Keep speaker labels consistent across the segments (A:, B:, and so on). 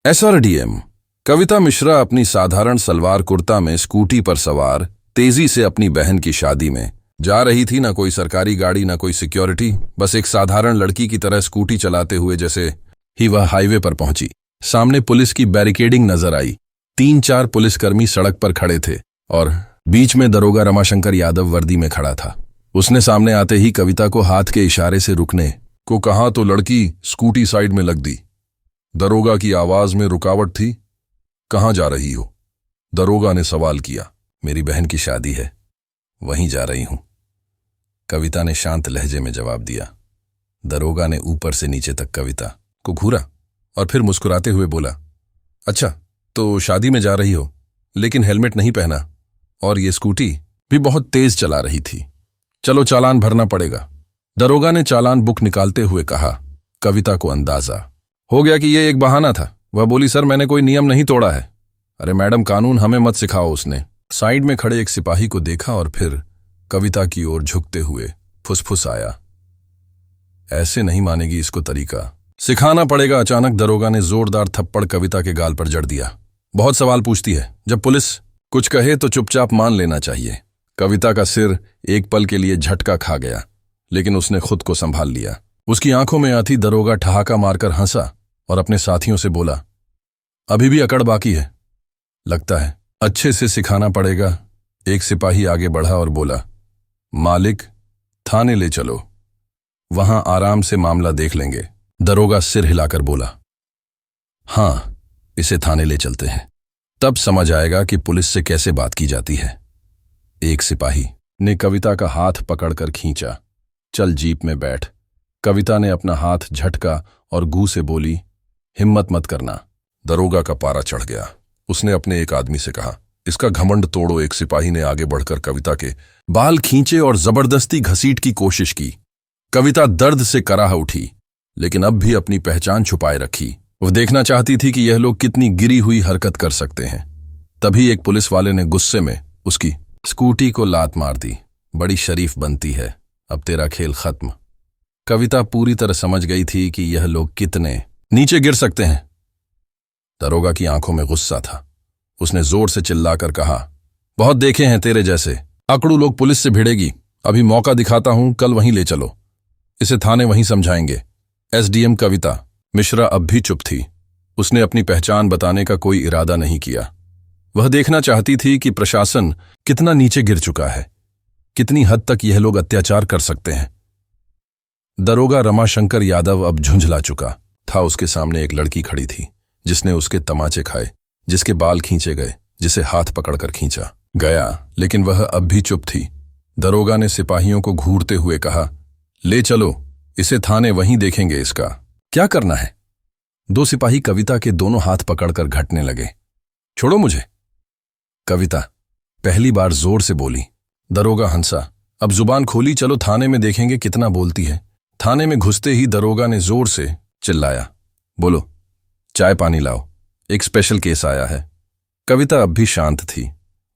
A: एसआरडीएम। कविता मिश्रा अपनी साधारण सलवार कुर्ता में स्कूटी पर सवार तेजी से अपनी बहन की शादी में जा रही थी। ना कोई सरकारी गाड़ी, ना कोई सिक्योरिटी, बस एक साधारण लड़की की तरह स्कूटी चलाते हुए जैसे ही वह हाईवे पर पहुंची, सामने पुलिस की बैरिकेडिंग नजर आई। 3-4 पुलिसकर्मी सड़क पर खड़े थे और बीच में दरोगा रमाशंकर यादव वर्दी में खड़ा था। उसने सामने आते ही कविता को हाथ के इशारे से रुकने को कहा तो लड़की स्कूटी साइड में लग दी। दरोगा की आवाज में रुकावट थी। कहाँ जा रही हो? दरोगा ने सवाल किया। मेरी बहन की शादी है, वहीं जा रही हूं, कविता ने शांत लहजे में जवाब दिया। दरोगा ने ऊपर से नीचे तक कविता को घूरा और फिर मुस्कुराते हुए बोला, अच्छा तो शादी में जा रही हो, लेकिन हेलमेट नहीं पहना और ये स्कूटी भी बहुत तेज चला रही थी। चलो चालान भरना पड़ेगा। दरोगा ने चालान बुक निकालते हुए कहा। कविता को अंदाजा हो गया कि यह एक बहाना था। वह बोली, सर मैंने कोई नियम नहीं तोड़ा है। अरे मैडम, कानून हमें मत सिखाओ। उसने साइड में खड़े एक सिपाही को देखा और फिर कविता की ओर झुकते हुए फुसफुसाया, ऐसे नहीं मानेगी, इसको तरीका सिखाना पड़ेगा। अचानक दरोगा ने जोरदार थप्पड़ कविता के गाल पर जड़ दिया। बहुत सवाल पूछती है, जब पुलिस कुछ कहे तो चुपचाप मान लेना चाहिए। कविता का सिर एक पल के लिए झटका खा गया, लेकिन उसने खुद को संभाल लिया। उसकी आंखों में आती दरोगा ठहाका मारकर हंसा और अपने साथियों से बोला, अभी भी अकड़ बाकी है, लगता है अच्छे से सिखाना पड़ेगा। एक सिपाही आगे बढ़ा और बोला, मालिक थाने ले चलो, वहां आराम से मामला देख लेंगे। दरोगा सिर हिलाकर बोला, हां इसे थाने ले चलते हैं, तब समझ आएगा कि पुलिस से कैसे बात की जाती है। एक सिपाही ने कविता का हाथ पकड़कर खींचा। चल जीप में बैठ। कविता ने अपना हाथ झटका और गू से बोली, हिम्मत मत करना। दरोगा का पारा चढ़ गया। उसने अपने एक आदमी से कहा, इसका घमंड तोड़ो। एक सिपाही ने आगे बढ़कर कविता के बाल खींचे और जबरदस्ती घसीट की कोशिश की। कविता दर्द से कराह उठी, लेकिन अब भी अपनी पहचान छुपाए रखी। वह देखना चाहती थी कि यह लोग कितनी गिरी हुई हरकत कर सकते हैं। तभी एक पुलिस वाले ने गुस्से में उसकी स्कूटी को लात मार दी। बड़ी शरीफ बनती है, अब तेरा खेल खत्म। कविता पूरी तरह समझ गई थी कि यह लोग कितने नीचे गिर सकते हैं। दरोगा की आंखों में गुस्सा था। उसने जोर से चिल्लाकर कहा, बहुत देखे हैं तेरे जैसे अकड़ू लोग, पुलिस से भिड़ेगी। अभी मौका दिखाता हूं, कल वहीं ले चलो, इसे थाने वहीं समझाएंगे। एसडीएम कविता मिश्रा अब भी चुप थी। उसने अपनी पहचान बताने का कोई इरादा नहीं किया। वह देखना चाहती थी कि प्रशासन कितना नीचे गिर चुका है, कितनी हद तक यह लोग अत्याचार कर सकते हैं। दरोगा रमाशंकर यादव अब झुंझला चुका था। उसके सामने एक लड़की खड़ी थी जिसने उसके तमाचे खाए, जिसके बाल खींचे गए, जिसे हाथ पकड़कर खींचा गया, लेकिन वह अब भी चुप थी। दरोगा ने सिपाहियों को घूरते हुए कहा, ले चलो, इसे थाने वहीं देखेंगे, इसका क्या करना है। 2 सिपाही कविता के दोनों हाथ पकड़कर घटने लगे। छोड़ो मुझे, कविता पहली बार जोर से बोली। दरोगा हंसा। अब जुबान खोली, चलो थाने में देखेंगे कितना बोलती है। थाने में घुसते ही दरोगा ने जोर से चिल्लाया, बोलो चाय पानी लाओ, एक स्पेशल केस आया है। कविता अब भी शांत थी।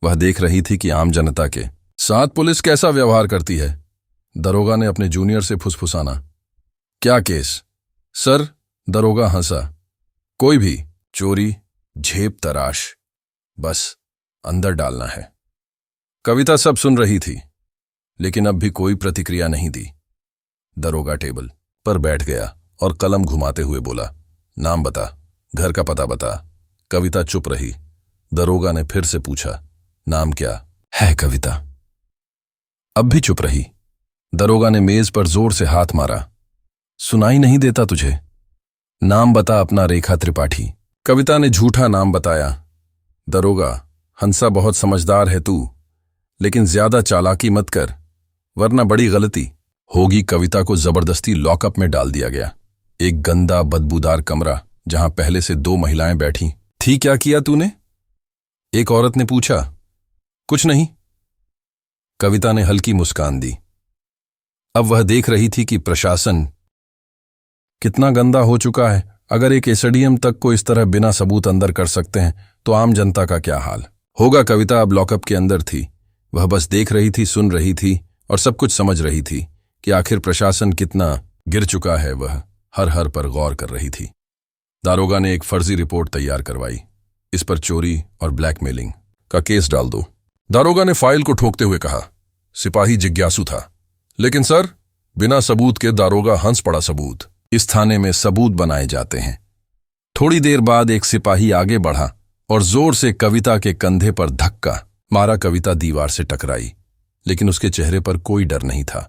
A: वह देख रही थी कि आम जनता के साथ पुलिस कैसा व्यवहार करती है। दरोगा ने अपने जूनियर से फुसफुसाना, क्या केस सर? दरोगा हंसा, कोई भी चोरी, झेप तराश, बस अंदर डालना है। कविता सब सुन रही थी, लेकिन अब भी कोई प्रतिक्रिया नहीं दी। दरोगा टेबल पर बैठ गया और कलम घुमाते हुए बोला, नाम बता, घर का पता बता। कविता चुप रही। दरोगा ने फिर से पूछा, नाम क्या है? कविता अब भी चुप रही। दरोगा ने मेज पर जोर से हाथ मारा, सुनाई नहीं देता तुझे? नाम बता अपना। रेखा त्रिपाठी। कविता ने झूठा नाम बताया। दरोगा हंसा, बहुत समझदार है तू, लेकिन ज्यादा चालाकी मत कर, वरना बड़ी गलती होगी। कविता को जबरदस्ती लॉकअप में डाल दिया गया। एक गंदा बदबूदार कमरा, जहां पहले से 2 महिलाएं बैठी थी। क्या किया तूने? एक औरत ने पूछा। कुछ नहीं, कविता ने हल्की मुस्कान दी। अब वह देख रही थी कि प्रशासन कितना गंदा हो चुका है। अगर एक एसडीएम तक को इस तरह बिना सबूत अंदर कर सकते हैं, तो आम जनता का क्या हाल होगा। कविता अब लॉकअप के अंदर थी। वह बस देख रही थी, सुन रही थी और सब कुछ समझ रही थी कि आखिर प्रशासन कितना गिर चुका है। वह हर पर गौर कर रही थी। दारोगा ने एक फर्जी रिपोर्ट तैयार करवाई। इस पर चोरी और ब्लैकमेलिंग का केस डाल दो। दारोगा ने फाइल को ठोकते हुए कहा। सिपाही जिज्ञासु था। लेकिन सर, बिना सबूत के दारोगा हंस पड़ा। सबूत? इस थाने में सबूत बनाए जाते हैं। थोड़ी देर बाद एक सिपाही आगे बढ़ा और जोर से कविता के कंधे पर धक्का मारा। कविता दीवार से टकराई, लेकिन उसके चेहरे पर कोई डर नहीं था।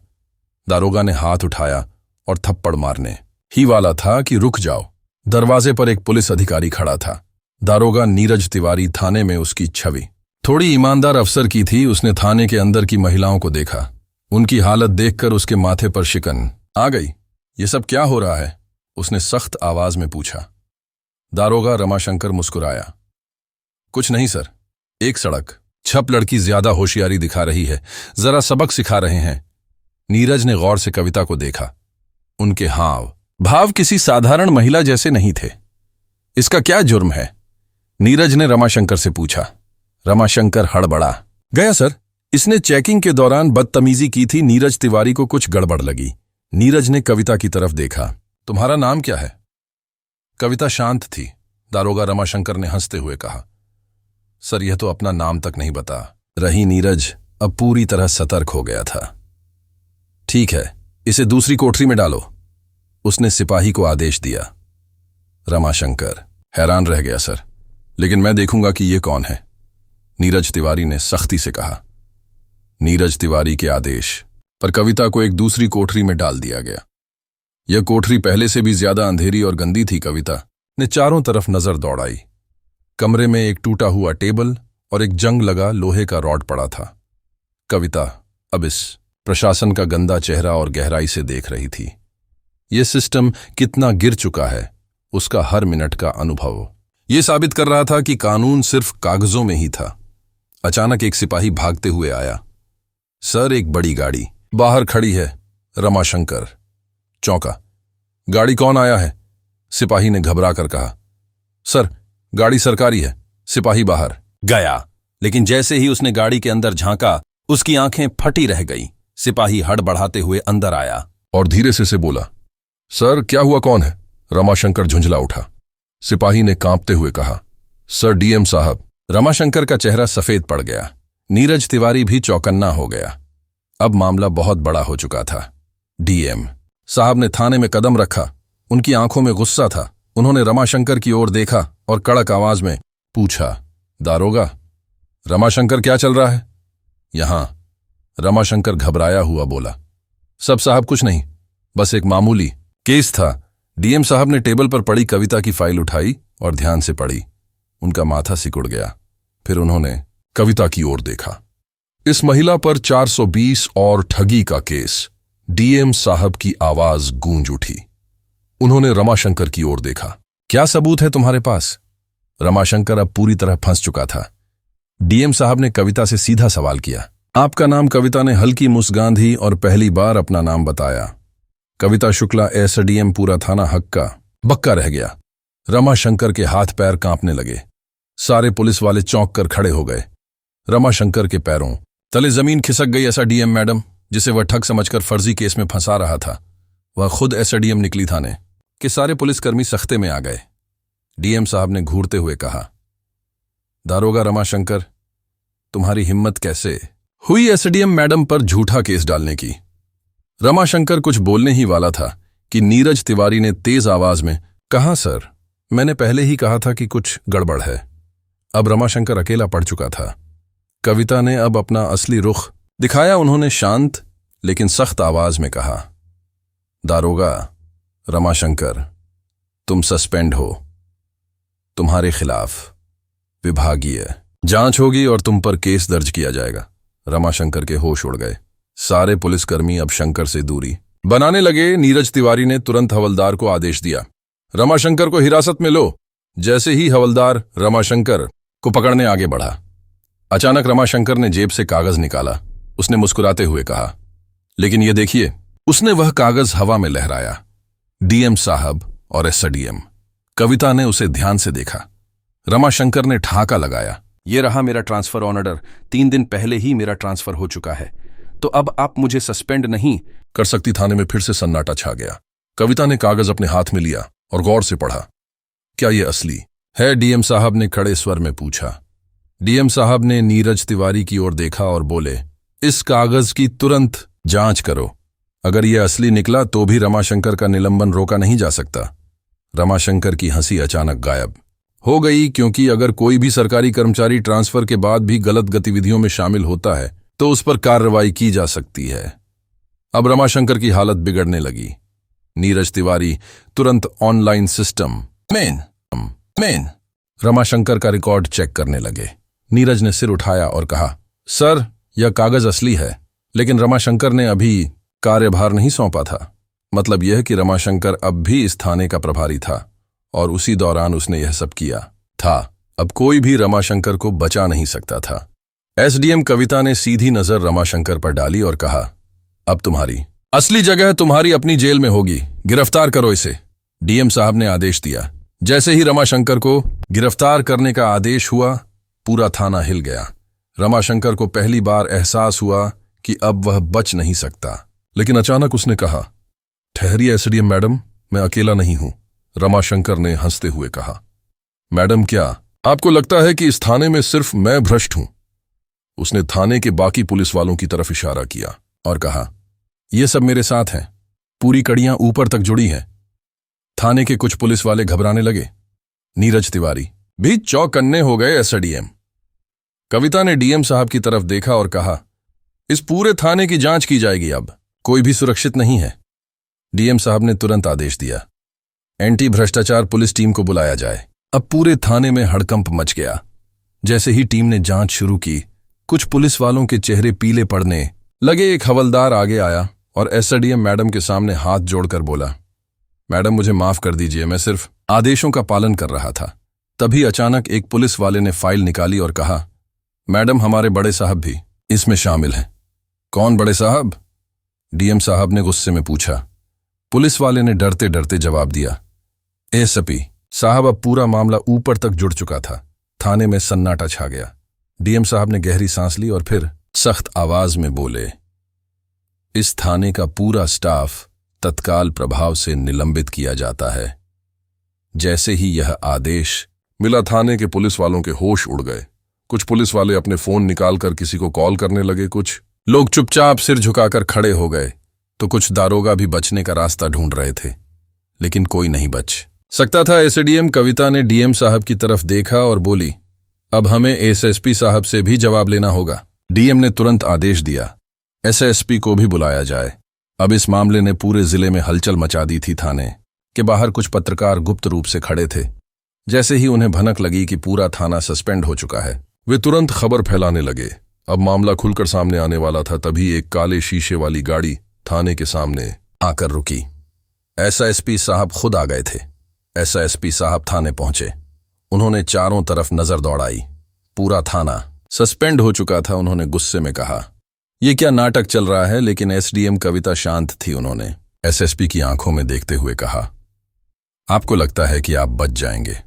A: दारोगा ने हाथ उठाया और थप्पड़ मारने ही वाला था कि रुक जाओ। दरवाजे पर एक पुलिस अधिकारी खड़ा था। दारोगा नीरज तिवारी, थाने में उसकी छवि थोड़ी ईमानदार अफसर की थी। उसने थाने के अंदर की महिलाओं को देखा। उनकी हालत देखकर उसके माथे पर शिकन आ गई। ये सब क्या हो रहा है? उसने सख्त आवाज में पूछा। दारोगा रमाशंकर मुस्कुराया। कुछ नहीं सर, एक सड़क छप लड़की ज्यादा होशियारी दिखा रही है, जरा सबक सिखा रहे हैं। नीरज ने गौर से कविता को देखा। उनके हाव भाव किसी साधारण महिला जैसे नहीं थे। इसका क्या जुर्म है? नीरज ने रमाशंकर से पूछा। रमाशंकर हड़बड़ा गया। सर, इसने चेकिंग के दौरान बदतमीजी की थी। नीरज तिवारी को कुछ गड़बड़ लगी। नीरज ने कविता की तरफ देखा। तुम्हारा नाम क्या है? कविता शांत थी। दारोगा रमाशंकर ने हंसते हुए कहा। सर, यह तो अपना नाम तक नहीं बता रही। नीरज अब पूरी तरह सतर्क हो गया था। ठीक है, इसे दूसरी कोठरी में डालो, उसने सिपाही को आदेश दिया। रमाशंकर हैरान रह गया। सर, लेकिन मैं देखूंगा कि यह कौन है, नीरज तिवारी ने सख्ती से कहा। नीरज तिवारी के आदेश पर कविता को एक दूसरी कोठरी में डाल दिया गया। यह कोठरी पहले से भी ज्यादा अंधेरी और गंदी थी। कविता ने चारों तरफ नजर दौड़ाई। कमरे में एक टूटा हुआ टेबल और एक जंग लगा लोहे का रॉड पड़ा था। कविता अब इस प्रशासन का गंदा चेहरा और गहराई से देख रही थी। यह सिस्टम कितना गिर चुका है, उसका हर मिनट का अनुभव यह साबित कर रहा था कि कानून सिर्फ कागजों में ही था। अचानक एक सिपाही भागते हुए आया। सर, एक बड़ी गाड़ी बाहर खड़ी है। रमाशंकर चौंका। गाड़ी कौन आया है? सिपाही ने घबरा कर कहा। सर, गाड़ी सरकारी है। सिपाही बाहर गया, लेकिन जैसे ही उसने गाड़ी के अंदर झांका, उसकी आंखें फटी रह गईं। सिपाही हड़बड़ाते हुए अंदर आया और धीरे से बोला। सर, क्या हुआ? कौन है? रमाशंकर झुंझला उठा। सिपाही ने कांपते हुए कहा। सर, डीएम साहब। रमाशंकर का चेहरा सफेद पड़ गया। नीरज तिवारी भी चौकन्ना हो गया। अब मामला बहुत बड़ा हो चुका था। डीएम साहब ने थाने में कदम रखा। उनकी आंखों में गुस्सा था। उन्होंने रमाशंकर की ओर देखा और कड़क आवाज में पूछा। दारोगा, रमाशंकर, क्या चल रहा है यहां? रमाशंकर घबराया हुआ बोला। सब साहब, कुछ नहीं, बस एक मामूली केस था। डीएम साहब ने टेबल पर पड़ी कविता की फाइल उठाई और ध्यान से पढ़ी। उनका माथा सिकुड़ गया। फिर उन्होंने कविता की ओर देखा। इस महिला पर 420 और ठगी का केस। डीएम साहब की आवाज गूंज उठी। उन्होंने रमाशंकर की ओर देखा। क्या सबूत है तुम्हारे पास? रमाशंकर अब पूरी तरह फंस चुका था। डीएम साहब ने कविता से सीधा सवाल किया। आपका नाम? कविता ने हल्की मुस्कान दी और पहली बार अपना नाम बताया। कविता शुक्ला, एसडीएम। पूरा थाना हक्का बक्का रह गया। रमाशंकर के हाथ पैर कांपने लगे। सारे पुलिस वाले चौंक कर खड़े हो गए। रमाशंकर के पैरों तले जमीन खिसक गई। एसडीएम मैडम, जिसे वह ठग समझकर फर्जी केस में फंसा रहा था, वह खुद एसडीएम निकली। थाने के सारे पुलिसकर्मी सख्ते में आ गए। डीएम साहब ने घूरते हुए कहा। दारोगा रमाशंकर, तुम्हारी हिम्मत कैसे हुई एसडीएम मैडम पर झूठा केस डालने की? रमाशंकर कुछ बोलने ही वाला था कि नीरज तिवारी ने तेज आवाज में कहा। सर, मैंने पहले ही कहा था कि कुछ गड़बड़ है। अब रमाशंकर अकेला पड़ चुका था। कविता ने अब अपना असली रुख दिखाया। उन्होंने शांत लेकिन सख्त आवाज में कहा। दारोगा रमाशंकर, तुम सस्पेंड हो। तुम्हारे खिलाफ विभागीय जांच होगी और तुम पर केस दर्ज किया जाएगा। रमाशंकर के होश उड़ गए। सारे पुलिसकर्मी अब शंकर से दूरी बनाने लगे। नीरज तिवारी ने तुरंत हवलदार को आदेश दिया। रमाशंकर को हिरासत में लो। जैसे ही हवलदार रमाशंकर को पकड़ने आगे बढ़ा, अचानक रमाशंकर ने जेब से कागज निकाला। उसने मुस्कुराते हुए कहा, लेकिन ये देखिए। उसने वह कागज हवा में लहराया। डीएम साहब और एसडीएम। कविता ने उसे ध्यान से देखा। रमाशंकर ने ठहाका लगाया। ये रहा मेरा ट्रांसफर ऑर्डर। 3 दिन पहले ही मेरा ट्रांसफर हो चुका है, तो अब आप मुझे सस्पेंड नहीं कर सकती। थाने में फिर से सन्नाटा छा गया। कविता ने कागज अपने हाथ में लिया और गौर से पढ़ा। क्या ये असली है? डीएम साहब ने खड़े स्वर में पूछा। डीएम साहब ने नीरज तिवारी की ओर देखा और बोले, इस कागज की तुरंत जांच करो। अगर यह असली निकला तो भी रमाशंकर का निलंबन रोका नहीं जा सकता। रमाशंकर की हंसी अचानक गायब हो गई, क्योंकि अगर कोई भी सरकारी कर्मचारी ट्रांसफर के बाद भी गलत गतिविधियों में शामिल होता है तो उस पर कार्रवाई की जा सकती है। अब रमाशंकर की हालत बिगड़ने लगी। नीरज तिवारी तुरंत ऑनलाइन सिस्टम मेन रमाशंकर का रिकॉर्ड चेक करने लगे। नीरज ने सिर उठाया और कहा, सर, यह कागज असली है, लेकिन रमाशंकर ने अभी कार्यभार नहीं सौंपा था। मतलब यह कि रमाशंकर अब भी इस थाने का प्रभारी था और उसी दौरान उसने यह सब किया था। अब कोई भी रमाशंकर को बचा नहीं सकता था। एसडीएम कविता ने सीधी नजर रमाशंकर पर डाली और कहा, अब तुम्हारी असली जगह तुम्हारी अपनी जेल में होगी। गिरफ्तार करो इसे। डीएम साहब ने आदेश दिया। जैसे ही रमाशंकर को गिरफ्तार करने का आदेश हुआ, पूरा थाना हिल गया। रमाशंकर को पहली बार एहसास हुआ कि अब वह बच नहीं सकता। लेकिन अचानक उसने कहा, ठहरिए एसडीएम मैडम, मैं अकेला नहीं हूं। रमाशंकर ने हंसते हुए कहा, मैडम, क्या आपको लगता है कि इस थाने में सिर्फ मैं भ्रष्ट हूं? उसने थाने के बाकी पुलिस वालों की तरफ इशारा किया और कहा, यह सब मेरे साथ हैं। पूरी कड़ियां ऊपर तक जुड़ी हैं। थाने के कुछ पुलिस वाले घबराने लगे। नीरज तिवारी भी चौकन्ने हो गए। एसडीएम कविता ने डीएम साहब की तरफ देखा और कहा, इस पूरे थाने की जांच की जाएगी। अब कोई भी सुरक्षित नहीं है। डीएम साहब ने तुरंत आदेश दिया, एंटी भ्रष्टाचार पुलिस टीम को बुलाया जाए। अब पूरे थाने में हड़कंप मच गया। जैसे ही टीम ने जांच शुरू की, कुछ पुलिस वालों के चेहरे पीले पड़ने लगे। एक हवलदार आगे आया और एसडीएम मैडम के सामने हाथ जोड़कर बोला, मैडम, मुझे माफ कर दीजिए, मैं सिर्फ आदेशों का पालन कर रहा था। तभी अचानक एक पुलिस वाले ने फाइल निकाली और कहा, मैडम, हमारे बड़े साहब भी इसमें शामिल हैं। कौन बड़े साहब? डीएम साहब ने गुस्से में पूछा। पुलिस वाले ने डरते डरते जवाब दिया, एसपी साहब। अब पूरा मामला ऊपर तक जुड़ चुका था। थाने में सन्नाटा छा गया। डीएम साहब ने गहरी सांस ली और फिर सख्त आवाज में बोले, इस थाने का पूरा स्टाफ तत्काल प्रभाव से निलंबित किया जाता है। जैसे ही यह आदेश मिला, थाने के पुलिस वालों के होश उड़ गए। कुछ पुलिस वाले अपने फोन निकालकर किसी को कॉल करने लगे। कुछ लोग चुपचाप सिर झुकाकर खड़े हो गए, तो कुछ दारोगा भी बचने का रास्ता ढूंढ रहे थे, लेकिन कोई नहीं बच सकता था। एसडीएम कविता ने डीएम साहब की तरफ देखा और बोली, अब हमें एसएसपी साहब से भी जवाब लेना होगा। डीएम ने तुरंत आदेश दिया, एसएसपी को भी बुलाया जाए। अब इस मामले ने पूरे जिले में हलचल मचा दी थी। थाने के बाहर कुछ पत्रकार गुप्त रूप से खड़े थे। जैसे ही उन्हें भनक लगी कि पूरा थाना सस्पेंड हो चुका है, वे तुरंत खबर फैलाने लगे। अब मामला खुलकर सामने आने वाला था। तभी एक काले शीशे वाली गाड़ी थाने के सामने आकर रुकी। एसएसपी साहब खुद आ गए थे। एसएसपी साहब थाने पहुंचे। उन्होंने चारों तरफ नजर दौड़ाई। पूरा थाना सस्पेंड हो चुका था। उन्होंने गुस्से में कहा, यह क्या नाटक चल रहा है? लेकिन एसडीएम कविता शांत थी। उन्होंने एसएसपी की आंखों में देखते हुए कहा, आपको लगता है कि आप बच जाएंगे?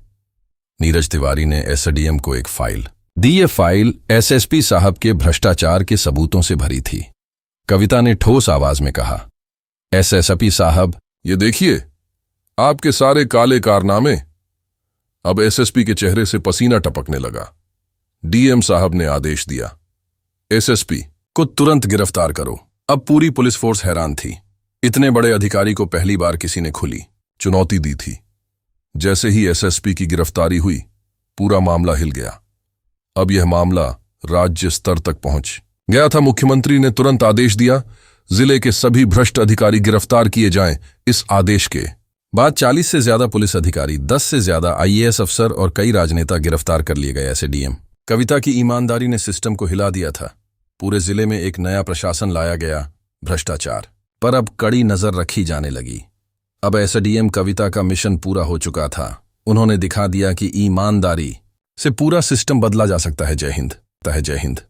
A: नीरज तिवारी ने एसडीएम को एक फाइल दी। ये फाइल एसएसपी साहब के भ्रष्टाचार के सबूतों से भरी थी। कविता ने ठोस आवाज में कहा, एसएसपी साहब, ये देखिए, आपके सारे काले कारनामे। अब एसएसपी के चेहरे से पसीना टपकने लगा। डीएम साहब ने आदेश दिया, एसएसपी को तुरंत गिरफ्तार करो। अब पूरी पुलिस फोर्स हैरान थी। इतने बड़े अधिकारी को पहली बार किसी ने खुली चुनौती दी थी। जैसे ही एसएसपी की गिरफ्तारी हुई, पूरा मामला हिल गया। अब यह मामला राज्य स्तर तक पहुंच गया था। मुख्यमंत्री ने तुरंत आदेश दिया, जिले के सभी भ्रष्ट अधिकारी गिरफ्तार किए जाएं। इस आदेश के बाद 40 से ज्यादा पुलिस अधिकारी, 10 से ज्यादा आईएएस अफसर और कई राजनेता गिरफ्तार कर लिए गए। एसडीएम कविता की ईमानदारी ने सिस्टम को हिला दिया था। पूरे जिले में एक नया प्रशासन लाया गया, भ्रष्टाचार पर अब कड़ी नजर रखी जाने लगी। अब एसडीएम कविता का मिशन पूरा हो चुका था। उन्होंने दिखा दिया कि ईमानदारी से पूरा सिस्टम बदला जा सकता है। जय हिंद।